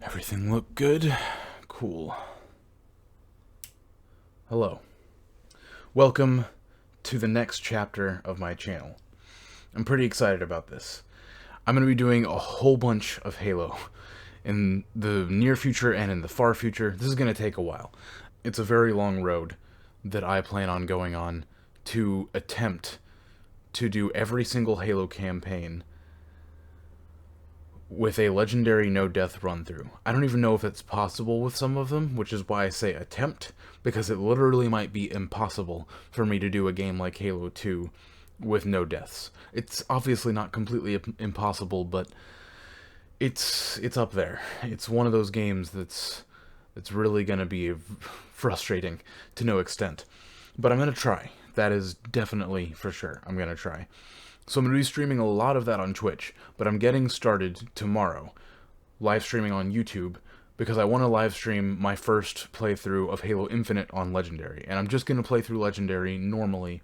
Everything look good? Cool. Hello. Welcome to the next chapter of my channel. I'm pretty excited about this. I'm going to be doing a whole bunch of Halo in the near future and in the far future. This is going to take a while. It's a very long road that I plan on going on to attempt to do every single Halo campaign with a legendary no-death run-through. I don't even know if it's possible with some of them, which is why I say attempt, because it literally might be impossible for me to do a game like Halo 2 with no deaths. It's obviously not completely impossible, but it's up there. It's one of those games that's really going to be frustrating to no extent. But I'm going to try. That is definitely for sure. I'm going to try. So I'm going to be streaming a lot of that on Twitch, but I'm getting started tomorrow, live streaming on YouTube, because I want to live stream my first playthrough of Halo Infinite on Legendary. And I'm just going to play through Legendary normally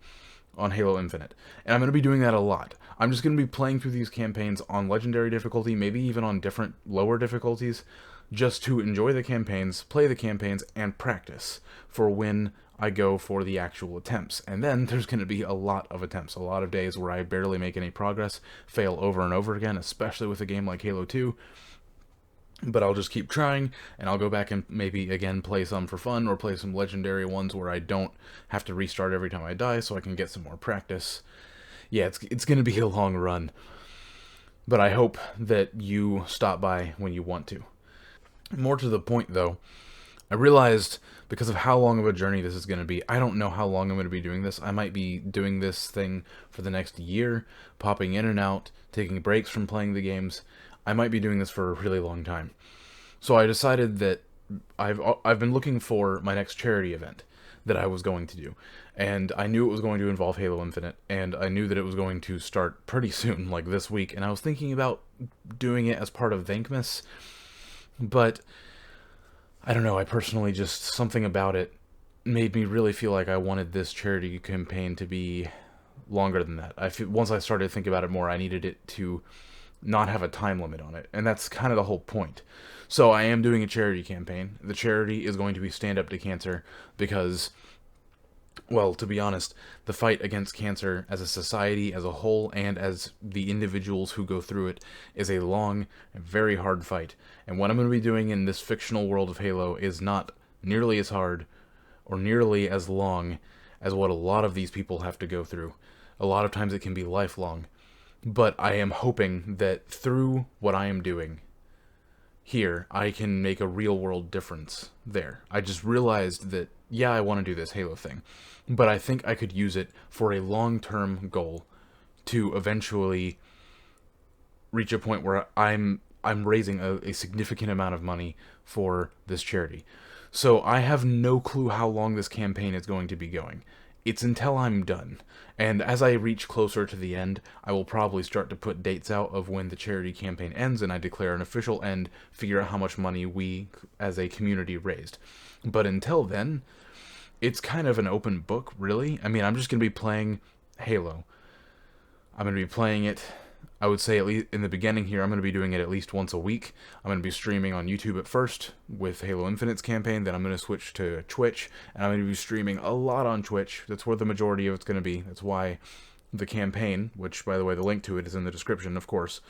on Halo Infinite. And I'm going to be doing that a lot. I'm just going to be playing through these campaigns on Legendary difficulty, maybe even on different lower difficulties, just to enjoy the campaigns, play the campaigns, and practice for when I go for the actual attempts. And then there's going to be a lot of attempts, a lot of days where I barely make any progress, fail over and over again, especially with a game like Halo 2. But I'll just keep trying, and I'll go back and maybe again play some for fun, or play some legendary ones where I don't have to restart every time I die, so I can get some more practice. Yeah, it's going to be a long run, but I hope that you stop by when you want to. More to the point, though, I realized, because of how long of a journey this is going to be, I don't know how long I'm going to be doing this. I might be doing this thing for the next year, popping in and out, taking breaks from playing the games. I might be doing this for a really long time. So I decided that I've been looking for my next charity event that I was going to do. And I knew it was going to involve Halo Infinite, and I knew that it was going to start pretty soon, like this week. And I was thinking about doing it as part of Thankmas, but I don't know, I personally just, something about it made me really feel like I wanted this charity campaign to be longer than that. Once I started to think about it more, I needed it to not have a time limit on it, and that's kind of the whole point. So I am doing a charity campaign. The charity is going to be Stand Up to Cancer, because, well, to be honest, the fight against cancer as a society as a whole, and as the individuals who go through it, is a long and very hard fight. And what I'm going to be doing in this fictional world of Halo is not nearly as hard or nearly as long as what a lot of these people have to go through. A lot of times it can be lifelong. But I am hoping that through what I am doing here, I can make a real world difference there. I just realized that, yeah, I want to do this Halo thing, but I think I could use it for a long-term goal to eventually reach a point where I'm raising a significant amount of money for this charity. So I have no clue how long this campaign is going to be going. It's until I'm done. And as I reach closer to the end, I will probably start to put dates out of when the charity campaign ends, and I declare an official end, figure out how much money we as a community raised. But until then, it's kind of an open book, really. I mean, I'm just going to be playing Halo. I'm going to be playing it, I would say, at least in the beginning here, I'm going to be doing it at least once a week. I'm going to be streaming on YouTube at first with Halo Infinite's campaign, then I'm going to switch to Twitch, and I'm going to be streaming a lot on Twitch. That's where the majority of it's going to be. That's why the campaign, which, by the way, the link to it is in the description, of course.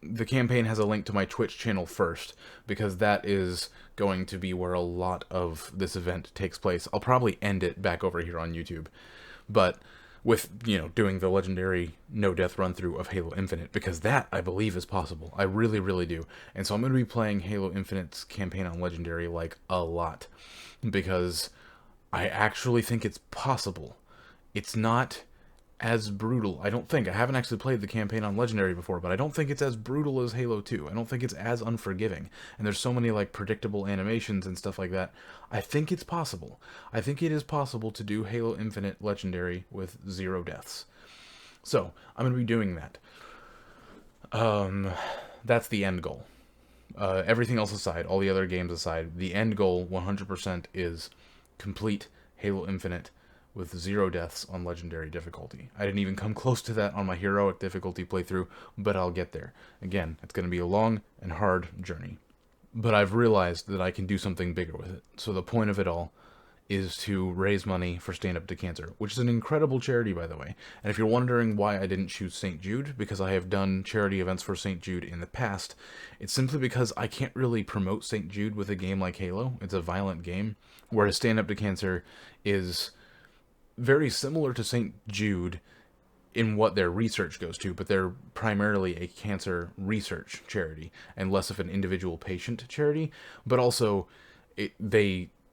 The campaign has a link to my Twitch channel first, because that is going to be where a lot of this event takes place. I'll probably end it back over here on YouTube, but with, doing the legendary no-death run-through of Halo Infinite, because that, I believe, is possible. I really, really do. And so I'm going to be playing Halo Infinite's campaign on Legendary, like, a lot, because I actually think it's possible. It's not as brutal, I don't think. I haven't actually played the campaign on Legendary before, but I don't think it's as brutal as Halo 2. I don't think it's as unforgiving. And there's so many, like, predictable animations and stuff like that. I think it's possible. I think it is possible to do Halo Infinite Legendary with 0 deaths. So, I'm going to be doing that. That's the end goal. Everything else aside, all the other games aside, the end goal, 100%, is complete Halo Infinite with 0 deaths on Legendary difficulty. I didn't even come close to that on my Heroic difficulty playthrough, but I'll get there. Again, it's going to be a long and hard journey. but I've realized that I can do something bigger with it. So the point of it all is to raise money for Stand Up to Cancer, which is an incredible charity, by the way. And if you're wondering why I didn't choose St. Jude, because I have done charity events for St. Jude in the past, it's simply because I can't really promote St. Jude with a game like Halo. It's a violent game, whereas Stand Up to Cancer is very similar to St. Jude in what their research goes to, but they're primarily a cancer research charity and less of an individual patient charity. But also,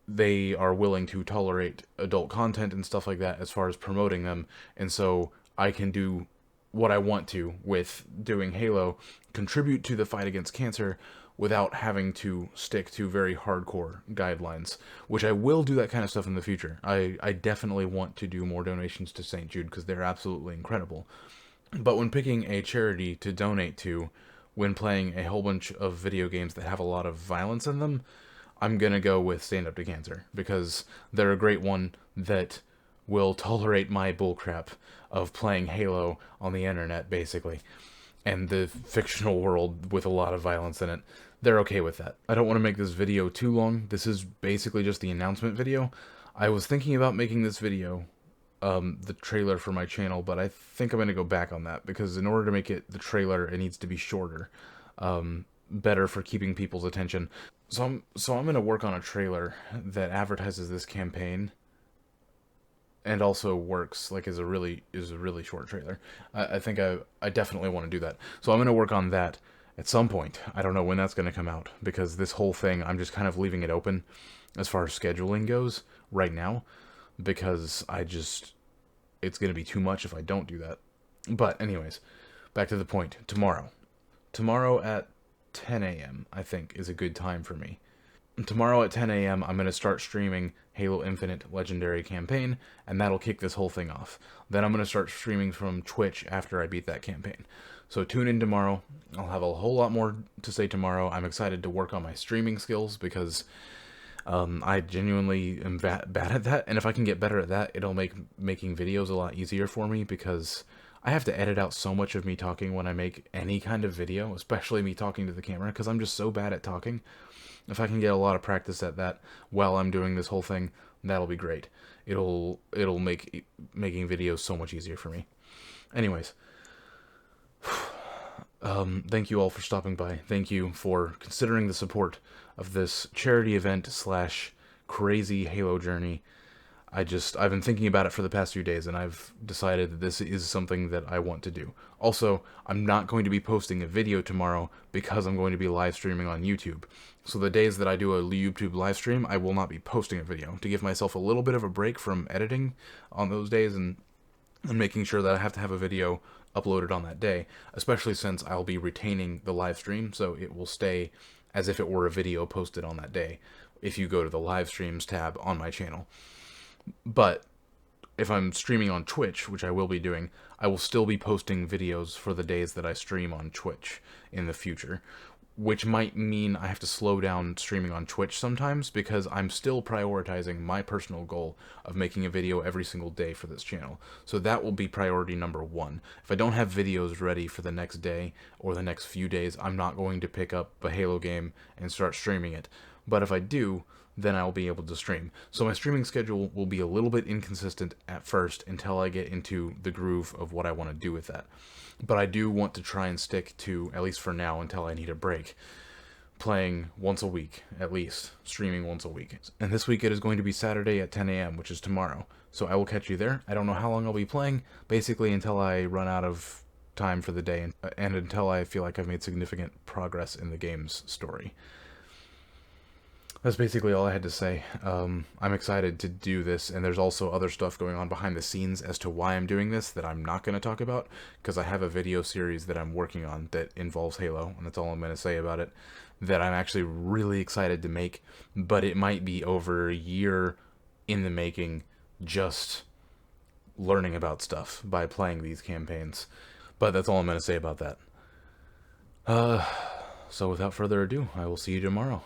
they are willing to tolerate adult content and stuff like that as far as promoting them, and so I can do what I want to with doing Halo, contribute to the fight against cancer without having to stick to very hardcore guidelines, which I will do that kind of stuff in the future. I definitely want to do more donations to St. Jude because they're absolutely incredible. But when picking a charity to donate to, when playing a whole bunch of video games that have a lot of violence in them, I'm going to go with Stand Up to Cancer because they're a great one that will tolerate my bullcrap of playing Halo on the internet, basically, and the fictional world with a lot of violence in it. They're okay with that. I don't want to make this video too long. This is basically just the announcement video. I was thinking about making this video the trailer for my channel, but I think I'm going to go back on that because in order to make it the trailer, it needs to be shorter. Better for keeping people's attention. So I'm going to work on a trailer that advertises this campaign and also works like is a really short trailer. I think I definitely want to do that. So I'm going to work on that at some point. I don't know when that's going to come out because this whole thing I'm just kind of leaving it open as far as scheduling goes right now because it's going to be too much if I don't do that. But anyways, back to the point. Tomorrow at 10 a.m. I think is a good time for me. Tomorrow at 10 a.m. I'm going to start streaming Halo Infinite Legendary Campaign, and that'll kick this whole thing off. Then I'm going to start streaming from Twitch after I beat that campaign. So tune in tomorrow. I'll have a whole lot more to say tomorrow. I'm excited to work on my streaming skills because I genuinely am bad at that, and if I can get better at that, it'll make making videos a lot easier for me because I have to edit out so much of me talking when I make any kind of video, especially me talking to the camera, because I'm just so bad at talking. If I can get a lot of practice at that while I'm doing this whole thing, that'll be great. It'll make making videos so much easier for me. Anyways, thank you all for stopping by. Thank you for considering the support of this charity event / crazy Halo journey. I've been thinking about it for the past few days, and I've decided that this is something that I want to do. Also, I'm not going to be posting a video tomorrow because I'm going to be live streaming on YouTube. So the days that I do a YouTube live stream, I will not be posting a video to give myself a little bit of a break from editing on those days and making sure that I have to have a video uploaded on that day, especially since I'll be retaining the live stream, so it will stay as if it were a video posted on that day if you go to the live streams tab on my channel. But if I'm streaming on Twitch, which I will be doing, I will still be posting videos for the days that I stream on Twitch in the future, which might mean I have to slow down streaming on Twitch sometimes because I'm still prioritizing my personal goal of making a video every single day for this channel. So that will be priority number 1. If I don't have videos ready for the next day or the next few days, I'm not going to pick up a Halo game and start streaming it. But if I do, then I'll be able to stream. So my streaming schedule will be a little bit inconsistent at first until I get into the groove of what I want to do with that. But I do want to try and stick to, at least for now until I need a break, playing once a week, at least, streaming once a week. And this week it is going to be Saturday at 10 a.m., which is tomorrow. So I will catch you there. I don't know how long I'll be playing, basically until I run out of time for the day and until I feel like I've made significant progress in the game's story. That's basically all I had to say. I'm excited to do this, and there's also other stuff going on behind the scenes as to why I'm doing this that I'm not going to talk about, because I have a video series that I'm working on that involves Halo, and that's all I'm going to say about it, that I'm actually really excited to make, but it might be over a year in the making just learning about stuff by playing these campaigns. But that's all I'm going to say about that. So without further ado, I will see you tomorrow.